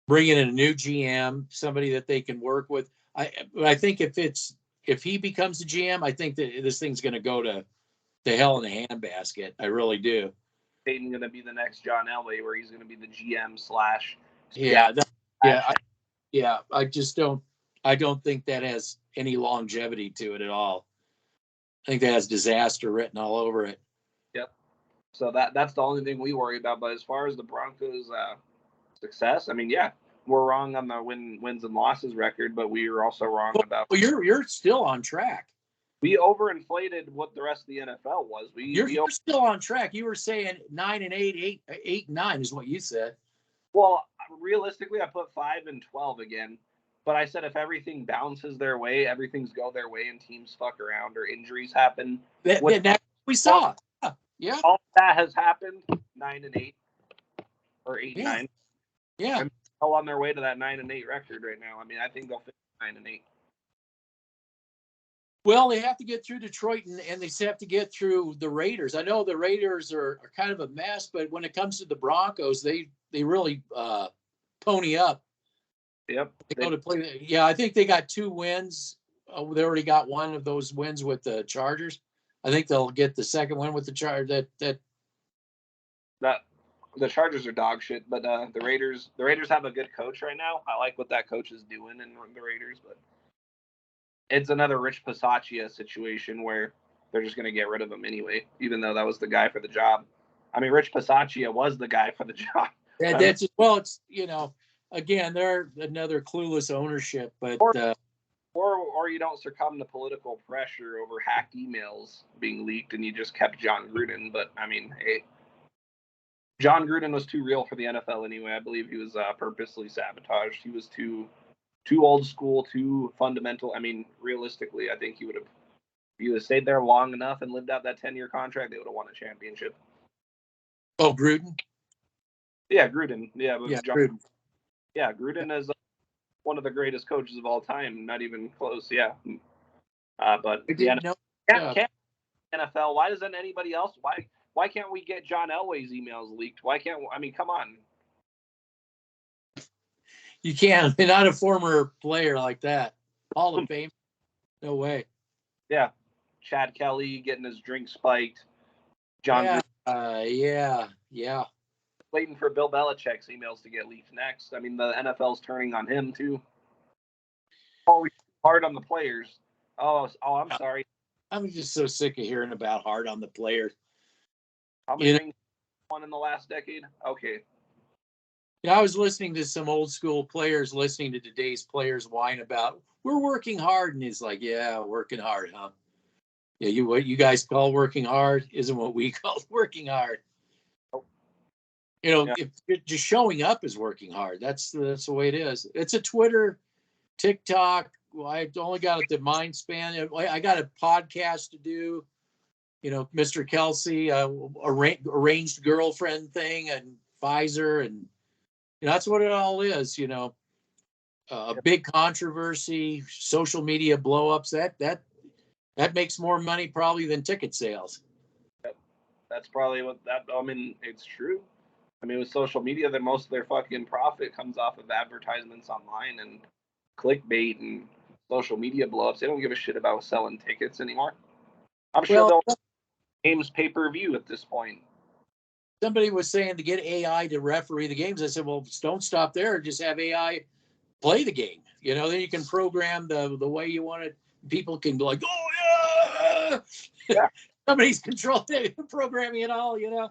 bringing in a new GM, somebody that they can work with. I think if he becomes the GM, I think that this thing's going to go to hell in a handbasket. I really do. Payton going to be the next John Elway, where he's going to be the GM / I just don't. I don't think that has any longevity to it at all. I think that has disaster written all over it. Yep. So that's the only thing we worry about. But as far as the Broncos' success, I mean, yeah, we're wrong on the wins and losses record, but we were also wrong about. Well, you're still on track. We overinflated what the rest of the NFL was. You're still on track. You were saying 9-8, 8-9 is what you said. Well, realistically, I put 5-12 again. But I said if everything bounces their way, everything's go their way, and teams fuck around or injuries happen. We saw. Yeah. All that has happened. 9-8 or 8-9. Yeah. I'm all on their way to that 9-8 record right now. I mean, I think they'll finish 9-8. Well, they have to get through Detroit, and they have to get through the Raiders. I know the Raiders are kind of a mess, but when it comes to the Broncos, they really pony up. Yep. They go to play. Yeah, I think they got 2 wins. They already got one of those wins with the Chargers. I think they'll get the second one with the Chargers. The Chargers are dog shit, but the Raiders have a good coach right now. I like what that coach is doing in the Raiders, but it's another Rich Bisaccia situation where they're just going to get rid of him anyway, even though that was the guy for the job. I mean, Rich Bisaccia was the guy for the job. It's again, they're another clueless ownership, but or you don't succumb to political pressure over hacked emails being leaked, and you just kept John Gruden. But I mean, hey, John Gruden was too real for the NFL anyway. I believe he was purposely sabotaged. He was too old school, too fundamental. I mean, realistically, I think he would have stayed there long enough and lived out that 10-year contract. They would have won a championship. Oh, Gruden. Yeah, Gruden. Yeah, Gruden. Yeah, Gruden is one of the greatest coaches of all time. Not even close. Yeah. But the NFL. Why doesn't anybody else? Why can't we get John Elway's emails leaked? Why can't? I mean, come on. You can't. You're not a former player like that. Hall of Fame. No way. Yeah. Chad Kelly getting his drink spiked. John. Yeah. Waiting for Bill Belichick's emails to get leaked next. I mean, the NFL's turning on him too. Oh, hard on the players. Oh, I'm sorry. I'm just so sick of hearing about hard on the players. How many rings won in the last decade? Okay. Yeah, I was listening to some old school players, listening to today's players whine about we're working hard, and he's like, "Yeah, working hard, huh? Yeah, what you guys call working hard isn't what we call working hard." If just showing up is working hard. That's the way it is. It's a Twitter, TikTok. Well, I only got it the mind span. I got a podcast to do. Mr. Kelsey, arranged girlfriend thing, and Pfizer, and that's what it all is. A big controversy, social media blowups. That makes more money probably than ticket sales. That's probably what that. I mean, it's true. I mean, with social media, that most of their fucking profit comes off of advertisements online and clickbait and social media blowups. They don't give a shit about selling tickets anymore. I'm sure they'll games pay-per-view at this point. Somebody was saying to get AI to referee the games. I said, well, don't stop there. Just have AI play the game. You know, then you can program the way you want it. People can be like, oh yeah, somebody's controlling programming it all. You know.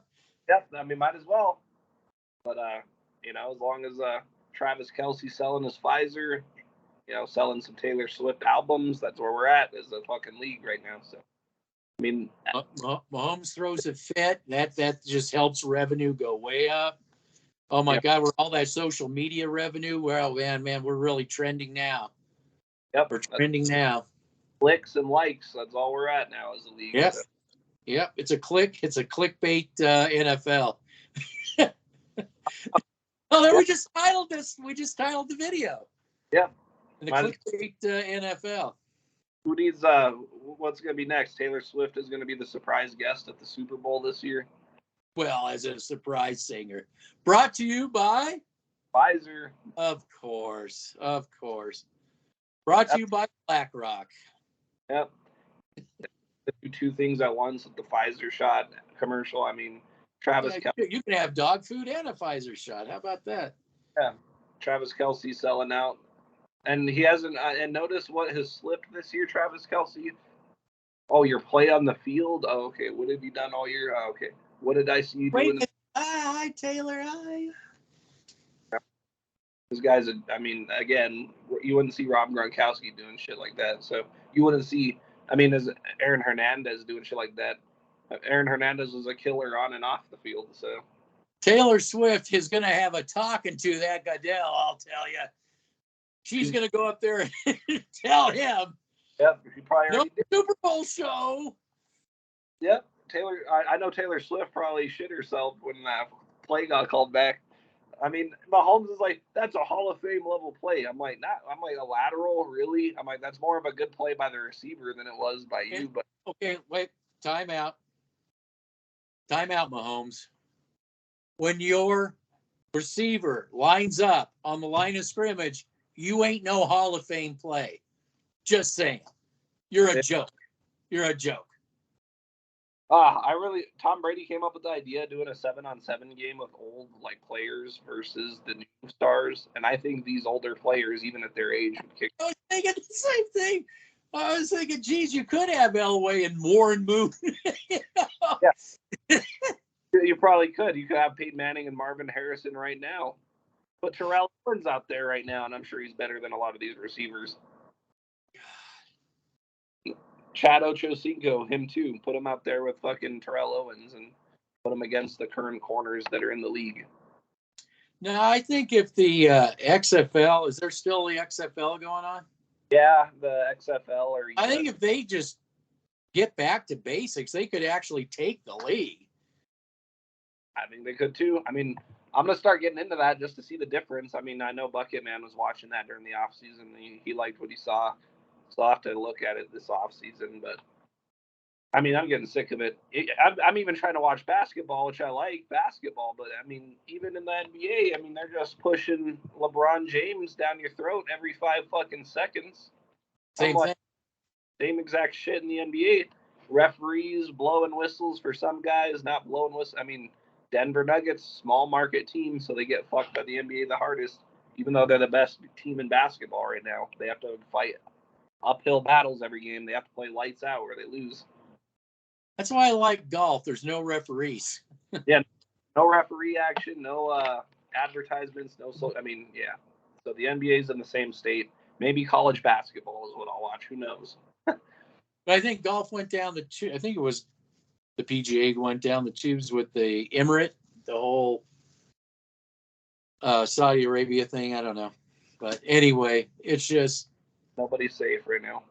Yep. I mean, might as well. But as long as Travis Kelce selling his Pfizer, selling some Taylor Swift albums, that's where we're at as a fucking league right now. So, I mean, Mahomes throws a fit. That just helps revenue go way up. Oh my God, we're all that social media revenue. Well, man, we're really trending now. Yep, we're trending now. Clicks and likes. That's all we're at now as a league. Yep. So. Yep. It's a clickbait NFL. Oh, then we just titled this. We just titled the video. Yeah. And the clickbait NFL. Who needs what's going to be next? Taylor Swift is going to be the surprise guest at the Super Bowl this year. Well, as a surprise singer. Brought to you by Pfizer. Of course. Brought to you by BlackRock. Yep. Do two things at once with the Pfizer shot commercial. I mean, Travis Kelce. You can have dog food and a Pfizer shot. How about that? Yeah. Travis Kelce selling out. And he hasn't. And notice what has slipped this year, Travis Kelce. Oh, your play on the field. Oh, okay. What have you done all year? Oh, okay. What did I see you doing? Hi, Taylor. Hi. These guys. I mean, again, you wouldn't see Rob Gronkowski doing shit like that. So you wouldn't see. I mean, as Aaron Hernandez doing shit like that. Aaron Hernandez was a killer on and off the field. So Taylor Swift is going to have a talking to that Goodell. I'll tell you. She's going to go up there and tell him. Yep, he probably no Super Bowl show. Yep, Taylor. I know Taylor Swift probably shit herself when that play got called back. I mean, Mahomes is like, that's a Hall of Fame level play. I'm like, a lateral, really? I'm like, that's more of a good play by the receiver than it was by you. But okay, wait, time out, Mahomes. When your receiver lines up on the line of scrimmage, you ain't no Hall of Fame play. Just saying. You're a joke. You're a joke. Tom Brady came up with the idea of doing a 7-on-7 game with old players versus the new stars, and I think these older players, even at their age, would kick. I was thinking the same thing. I was thinking, geez, you could have Elway and Warren Moon. Yeah, you probably could. You could have Peyton Manning and Marvin Harrison right now. But Terrell Owens out there right now, and I'm sure he's better than a lot of these receivers. Chad Ochocinco, him too. Put him out there with fucking Terrell Owens and put him against the current corners that are in the league. No, I think if the XFL, is there still the XFL going on? Yeah, the XFL. I think if they just get back to basics, they could actually take the league. I think they could too. I mean, I'm going to start getting into that just to see the difference. I mean, I know Bucket Man was watching that during the offseason. He liked what he saw. So I'll have to look at it this offseason. But, I mean, I'm getting sick of it. I'm even trying to watch basketball, which I like basketball. But, I mean, even in the NBA, I mean, they're just pushing LeBron James down your throat every 5 fucking seconds. Same thing. Same exact shit in the NBA. Referees blowing whistles for some guys, not blowing whistles. I mean, Denver Nuggets, small market team, so they get fucked by the NBA the hardest, even though they're the best team in basketball right now. They have to fight uphill battles every game. They have to play lights out or they lose. That's why I like golf. There's no referees. Yeah, no referee action, no advertisements, I mean, yeah. So the NBA's in the same state. Maybe college basketball is what I'll watch. Who knows? But I think golf went down the tube. I think it was the PGA went down the tubes with the Emirate, the whole Saudi Arabia thing. I don't know. But anyway, it's just nobody's safe right now.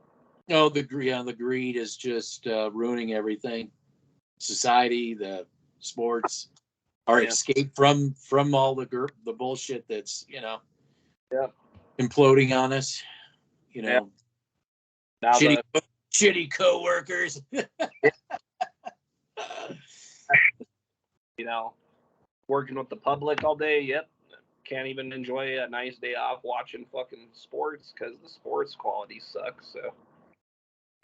No, the greed is just ruining everything. Society, the sports, our escape from all the bullshit that's imploding on us. Now shitty coworkers. Working with the public all day. Yep. Can't even enjoy a nice day off watching fucking sports because the sports quality sucks. So,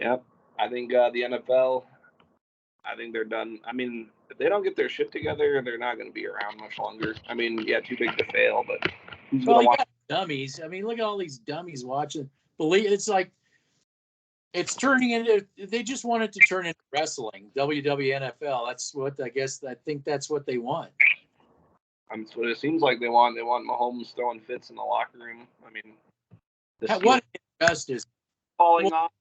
yep. I think the NFL, I think they're done. I mean, if they don't get their shit together, they're not going to be around much longer. I mean, yeah, too big to fail, but who's going to watch? dummies. I mean, look at all these dummies watching. It's like it's turning into. They just want it to turn into wrestling. WWNFL. That's what I guess. I think that's what they want. That's what it seems like they want. They want Mahomes throwing fits in the locker room. I mean, What injustice. Falling off.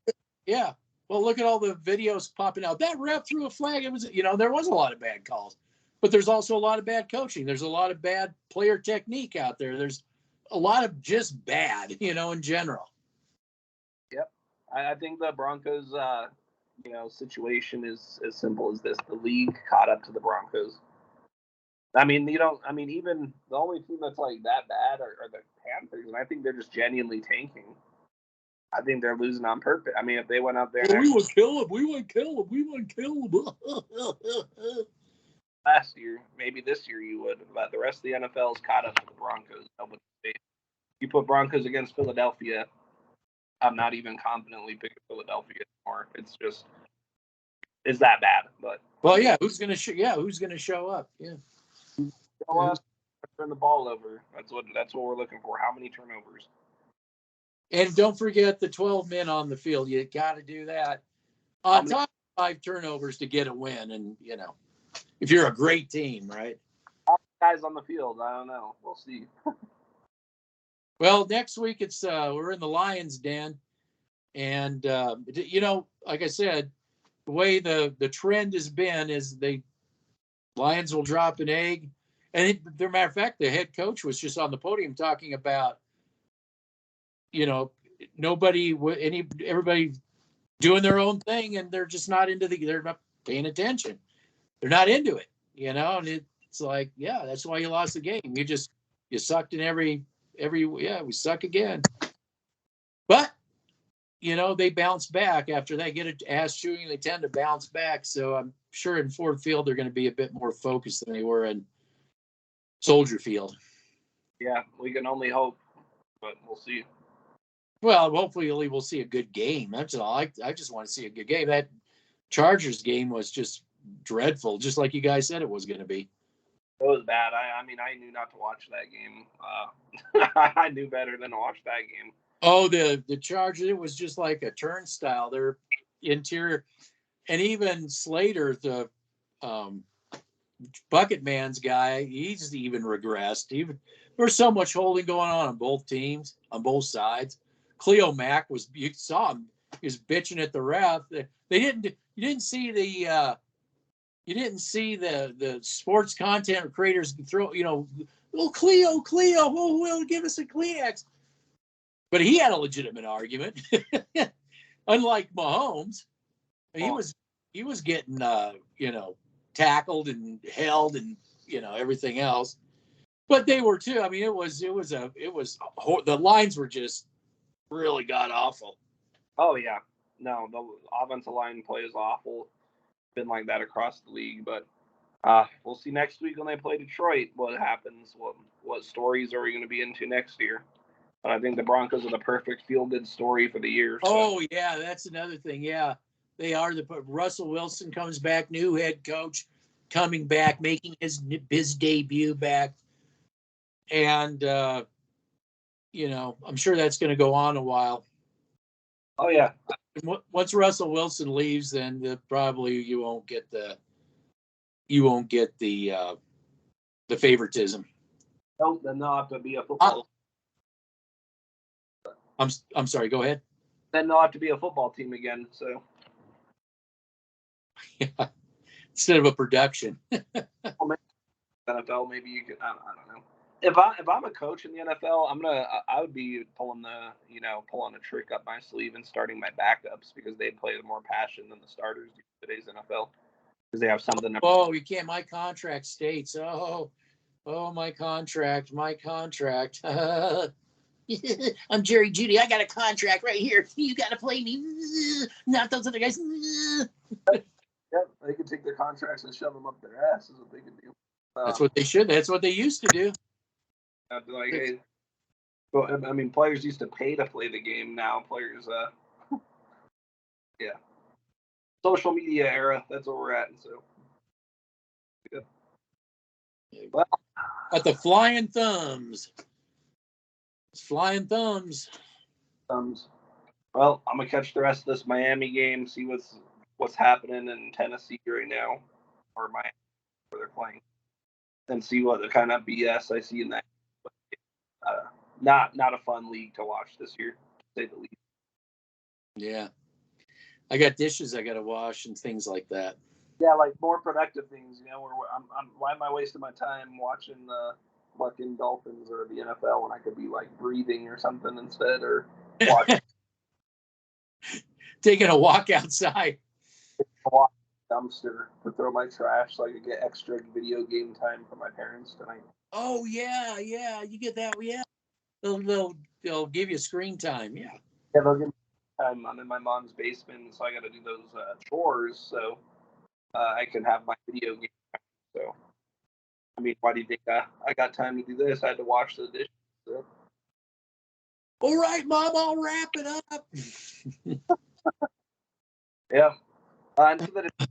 Yeah. Well, look at all the videos popping out. That ref threw a flag. It was, there was a lot of bad calls, but there's also a lot of bad coaching. There's a lot of bad player technique out there. There's a lot of just bad, in general. Yep. I think the Broncos, situation is as simple as this. The league caught up to the Broncos. I mean, even the only team that's like that bad are the Panthers, and I think they're just genuinely tanking. I think they're losing on purpose. I mean, if they went out there, we would kill them. We would kill them. We would kill them. Last year, maybe this year you would, but the rest of the NFL is caught up to the Broncos. You put Broncos against Philadelphia, I'm not even confidently picking Philadelphia anymore. It's just, it's that bad. But who's gonna show up? Yeah. Turn the ball over. That's what we're looking for. How many turnovers? And don't forget the 12 men on the field. You got to do that. On top of 5 turnovers to get a win. And, if you're a great team, right? All guys on the field. I don't know. We'll see. Well, next week we're in the Lions' den. And, like I said, the way the trend has been is Lions will drop an egg. And as a matter of fact, the head coach was just on the podium talking about, everybody doing their own thing, and they're just not they're not paying attention. They're not into it, and it's like, that's why you lost the game. You sucked in every, we suck again. But, they bounce back after they get an ass shooting. They tend to bounce back. So I'm sure in Ford Field, they're going to be a bit more focused than they were in Soldier Field. Yeah, we can only hope, but we'll see. Well, hopefully we'll see a good game. That's all. I just want to see a good game. That Chargers game was just dreadful, just like you guys said it was going to be. It was bad. I knew not to watch that game. I knew better than to watch that game. Oh, the Chargers, it was just like a turnstile. Their interior, and even Slater, the Bucket Man's guy, he's even regressed. There's so much holding going on both teams, on both sides. Cleo Mack you saw him, he was bitching at the ref. You didn't see the sports content creators throw, Cleo, will give us a Kleenex. But he had a legitimate argument. Unlike Mahomes, he was getting, tackled and held and, everything else. But they were too. I mean, the lines were just really god awful. Oh yeah, no, the offensive line play is awful. Been like that across the league, but we'll see next week when they play Detroit what happens. What stories are we going to be into next year? But I think the Broncos are the perfect feel-good story for the year. So. Oh yeah, that's another thing. Yeah, they are. Russell Wilson comes back, new head coach, coming back, making his debut back, and I'm sure that's going to go on a while. Oh yeah. Once Russell Wilson leaves, then probably you won't get the favoritism. Nope, then they'll have to be a football. I'm sorry. Go ahead. Then they'll have to be a football team again. So. Yeah. Instead of a production. NFL, maybe you could. I don't know. If I'm a coach in the NFL, I would be pulling a trick up my sleeve and starting my backups because they play with more passion than the starters do in today's NFL because they have something. Oh, you can't. My contract states. Oh, my contract. I'm Jerry Jeudy. I got a contract right here. You got to play me. Not those other guys. Yep, they can take their contracts and shove them up their ass. Is what they can do. That's what they should. That's what they used to do. I'd be like, hey, well, I mean, players used to pay to play the game. Now players, yeah, social media era. That's where we're at. And so, yeah. Well, at the Flying Thumbs. It's flying thumbs. Well, I'm gonna catch the rest of this Miami game, see what's happening in Tennessee right now, or Miami where they're playing, and see what the kind of BS I see in that. Not a fun league to watch this year, to say the least. Yeah, I got dishes I got to wash and things like that. Yeah, like more productive things. You know, where why am I wasting my time watching the fucking Dolphins or the NFL when I could be like breathing or something instead, or watching taking a walk outside. Dumpster to throw my trash so I could get extra video game time from my parents tonight. Oh yeah, you get that. Yeah, they'll give you screen time. Yeah. Yeah, they'll give me time. I'm in my mom's basement, so I got to do those chores so I can have my video game time. So, I mean, why do you think I got time to do this? I had to wash the dishes. So. All right, Mom, I'll wrap it up. Yeah. And so that it's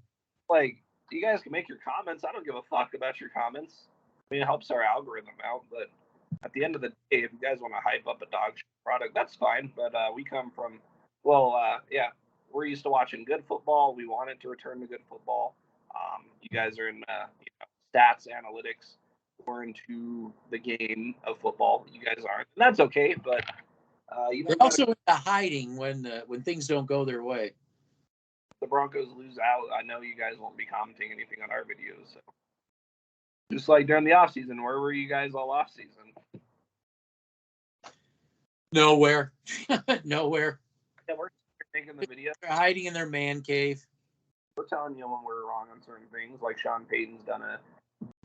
like, you guys can make your comments. I don't give a fuck about your comments. I mean, it helps our algorithm out. But at the end of the day, if you guys want to hype up a dog shit product, that's fine. But we come from, yeah, we're used to watching good football. We want it to return to good football. You guys are in stats, analytics. We're into the game of football. You guys aren't. And that's okay. But they're also into hiding when things don't go their way. The Broncos lose out, I know you guys won't be commenting anything on our videos. So. Just like during the off season, where were you guys all off season? Nowhere. Nowhere. Yeah, we're making the video. They're hiding in their man cave. We're telling you when we're wrong on certain things. Like Sean Payton's done a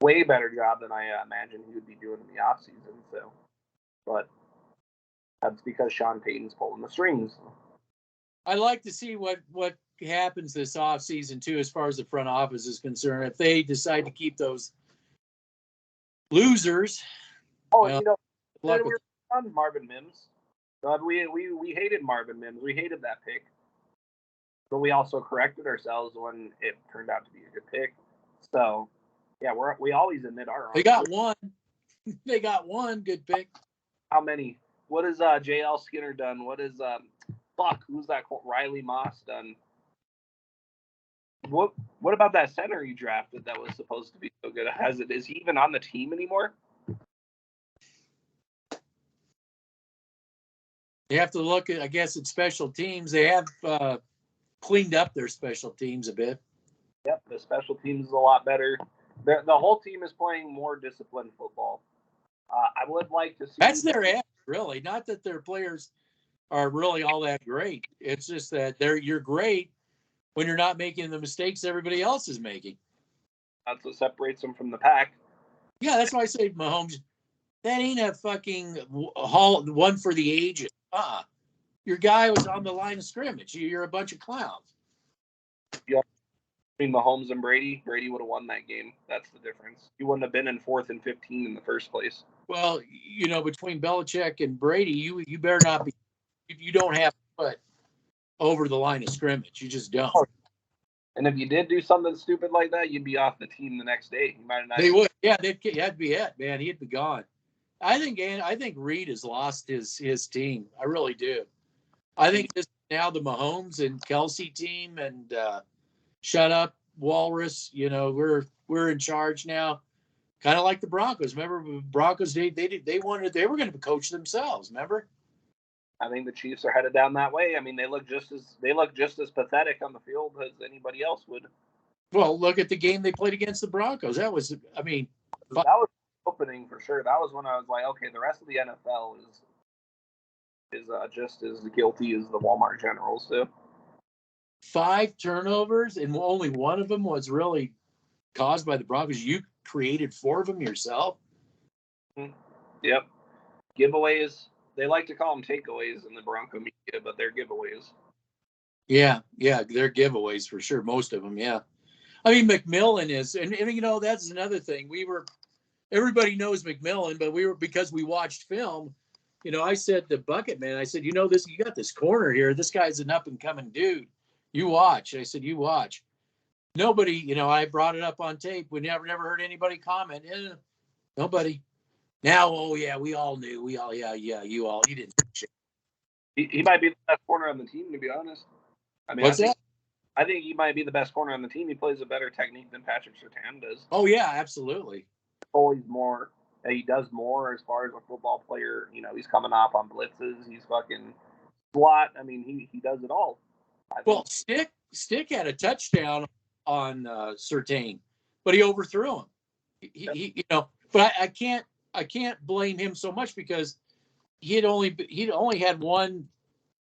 way better job than I imagined he would be doing in the off season. So, but that's because Sean Payton's pulling the strings. I'd like to see what happens this off season too, as far as the front office is concerned. If they decide to keep those losers. Oh, well, we were on Marvin Mims. We hated Marvin Mims. We hated that pick. But we also corrected ourselves when it turned out to be a good pick. So, yeah, we always admit our own. They got one. They got one good pick. How many? What has J.L. Skinner done? What is who's that? Riley Moss done? What about that center you drafted that was supposed to be so good? Is he even on the team anymore? You have to look at, I guess, at special teams. They have cleaned up their special teams a bit. Yep, the special teams is a lot better. The whole team is playing more disciplined football. I would like to see. That's their edge, really. Not that their players are really all that great. It's just that you're great when you're not making the mistakes everybody else is making. That's what separates them from the pack. Yeah, that's why I say Mahomes. That ain't a fucking one for the ages. Your guy was on the line of scrimmage. You're a bunch of clowns. Yeah. Between Mahomes and Brady would have won that game. That's the difference. He wouldn't have been in 4th and 15 in the first place. Well, between Belichick and Brady, you better not be. You don't have to put over the line of scrimmage. You just don't. And if you did do something stupid like that, you'd be off the team the next day. You might not. They would. Yeah, that'd be it, man. He'd be gone. I think Reed has lost his team. I really do. I think this is now the Mahomes and Kelsey team, and shut up, Walrus. We're in charge now. Kind of like the Broncos. Remember, Broncos they were going to coach themselves. Remember? I think the Chiefs are headed down that way. I mean, they look just as pathetic on the field as anybody else would. Well, look at the game they played against the Broncos. That was opening for sure. That was when I was like, okay, the rest of the NFL is just as guilty as the Walmart Generals do. 5 turnovers, and only one of them was really caused by the Broncos. You created 4 of them yourself. Yep. Giveaways. They like to call them takeaways in the Bronco media, but they're giveaways. Yeah, they're giveaways for sure. Most of them, yeah. I mean, McMillan is, and that's another thing. Everybody knows McMillan, but because we watched film, I said to Bucket Man, I said, you got this corner here. This guy's an up and coming dude. You watch. I said, you watch. Nobody, I brought it up on tape. We never heard anybody comment. Nobody. Now, oh yeah, we all knew. You didn't. He might be the best corner on the team, to be honest. I mean, What's that? I think he might be the best corner on the team. He plays a better technique than Patrick Surtain does. Oh yeah, absolutely. Always more. He does more as far as a football player. He's coming off on blitzes. He's fucking slot. I mean, he does it all. Well, Stick had a touchdown on Surtain, but he overthrew him. He but I can't blame him so much because he'd only had one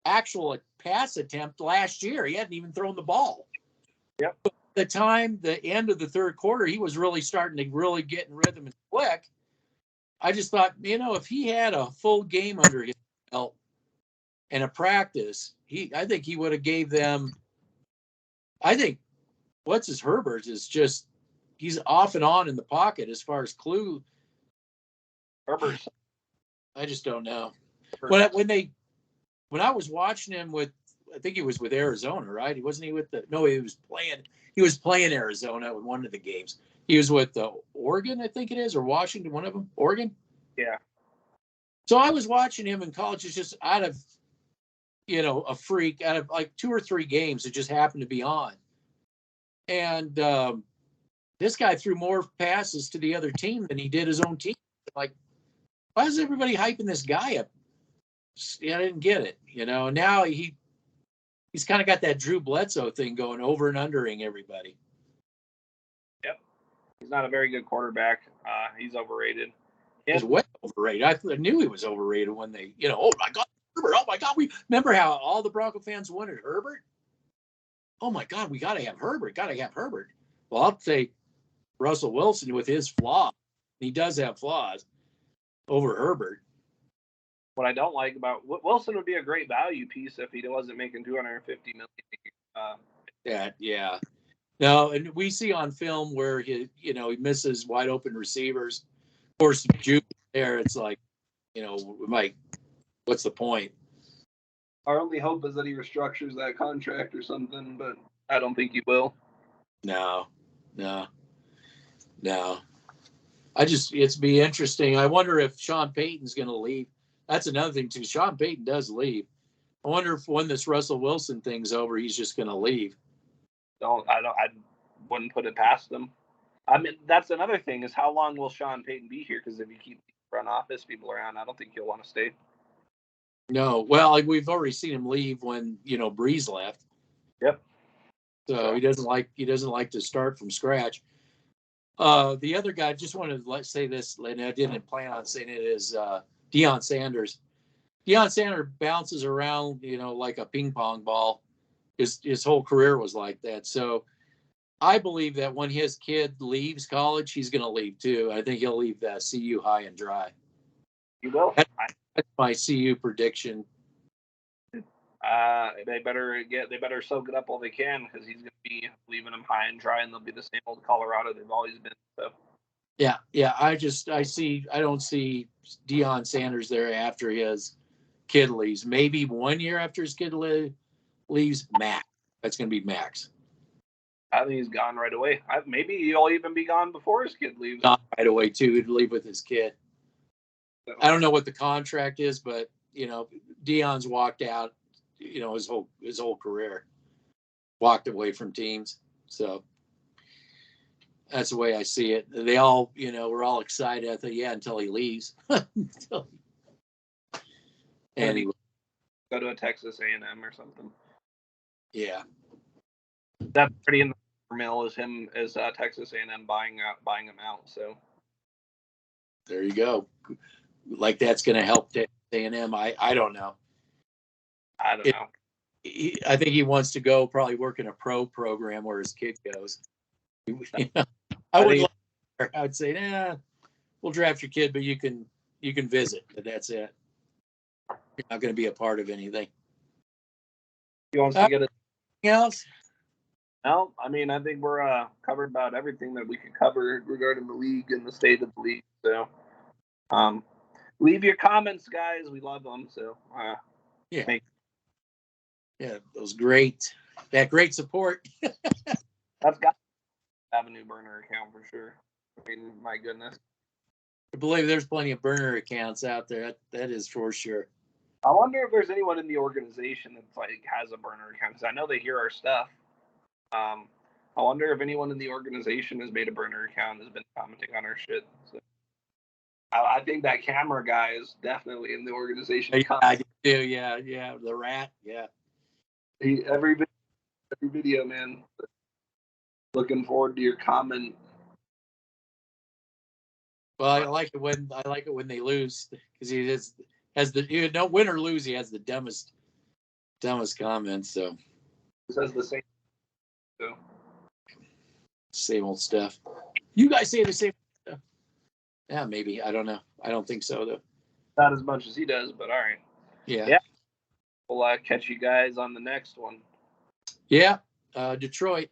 actual pass attempt last year. He hadn't even thrown the ball. Yep. But the end of the third quarter, he was really starting to really get in rhythm and click. I just thought, if he had a full game under his belt and a practice, I think he would have gave them. I think Herbert is just he's off and on in the pocket as far as clue. Herbert. I just don't know. When I was watching him I think he was with Arizona, right? He was playing Arizona in one of the games. He was with Oregon, I think it is, or Washington, one of them. Oregon? Yeah. So I was watching him in college. It's just out of, a freak, out of like 2 or 3 games that just happened to be on. And this guy threw more passes to the other team than he did his own team. Like, why is everybody hyping this guy up? I didn't get it, And now he's kind of got that Drew Bledsoe thing going, over and undering everybody. Yep. He's not a very good quarterback. He's overrated. He's way overrated. I knew he was overrated when they, oh my God, Herbert. Oh my God. We remember how all the Bronco fans wanted Herbert. Oh my God, we got to have Herbert. Well, I'll say Russell Wilson with his flaws. He does have flaws over Herbert. What I don't like about Wilson would be a great value piece if he wasn't making $250 million. Yeah. No, and we see on film where he misses wide open receivers. Of course, Jeudy there, it's like, what's the point? Our only hope is that he restructures that contract or something, but I don't think he will. No. It's be interesting. I wonder if Sean Payton's going to leave. That's another thing too. Sean Payton does leave. I wonder if when this Russell Wilson thing's over, he's just going to leave. I wouldn't put it past them. I mean, that's another thing is how long will Sean Payton be here? Because if you keep front office people around, I don't think he'll want to stay. No, well, we've already seen him leave when Breeze left. Yep. So sure. He doesn't like to start from scratch. The other guy, just wanted to say this, and I didn't plan on saying it, is Deion Sanders. Deion Sanders bounces around, like a ping pong ball. His whole career was like that. So I believe that when his kid leaves college, he's going to leave too. I think he'll leave CU high and dry. He will. That's my CU prediction. They better soak it up while they can, because he's going to be leaving them high and dry, and they'll be the same old Colorado they've always been. So. Yeah. I don't see Deion Sanders there after his kid leaves. Maybe 1 year after his kid leaves, max. That's going to be max. I think he's gone right away. Maybe he'll even be gone before his kid leaves. Gone right away too. He'd leave with his kid. So. I don't know what the contract is, but Deion's walked out. His whole career, walked away from teams. So that's the way I see it. They all, we're all excited. I thought, yeah, until he leaves. Anyway, go to a Texas A&M or something. Yeah, that's pretty in the mill is Texas A&M buying him out. So there you go. Like that's going to help A&M. I don't know. I don't know. I think he wants to go probably work in a pro program where his kid goes. I would say, we'll draft your kid, but you can visit, but that's it. You're not going to be a part of anything. He wants to get anything else? No, I mean, I think we're covered about everything that we could cover regarding the league and the state of the league. So, leave your comments, guys. We love them. So, yeah, that great support. That's got to have a new burner account for sure. I mean, my goodness. I believe there's plenty of burner accounts out there. That is for sure. I wonder if there's anyone in the organization that's like has a burner account, because I know they hear our stuff. I wonder if anyone in the organization has made a burner account and has been commenting on our shit. So I think that camera guy is definitely in the organization. Yeah, I do. Yeah, the rat. Yeah. Every video, man. Looking forward to your comment. Well, I like it when they lose, because he has the win or lose, he has the dumbest comments. So He says the same. So. Same old stuff. You guys say the same stuff. Yeah, maybe. I don't know. I don't think so though. Not as much as he does, but all right. Yeah. We'll catch you guys on the next one. Yeah. Detroit.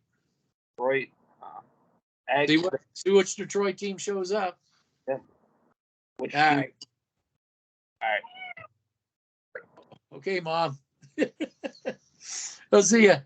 Detroit. See which Detroit team shows up. Yeah. All right. Okay, Mom. I'll see ya.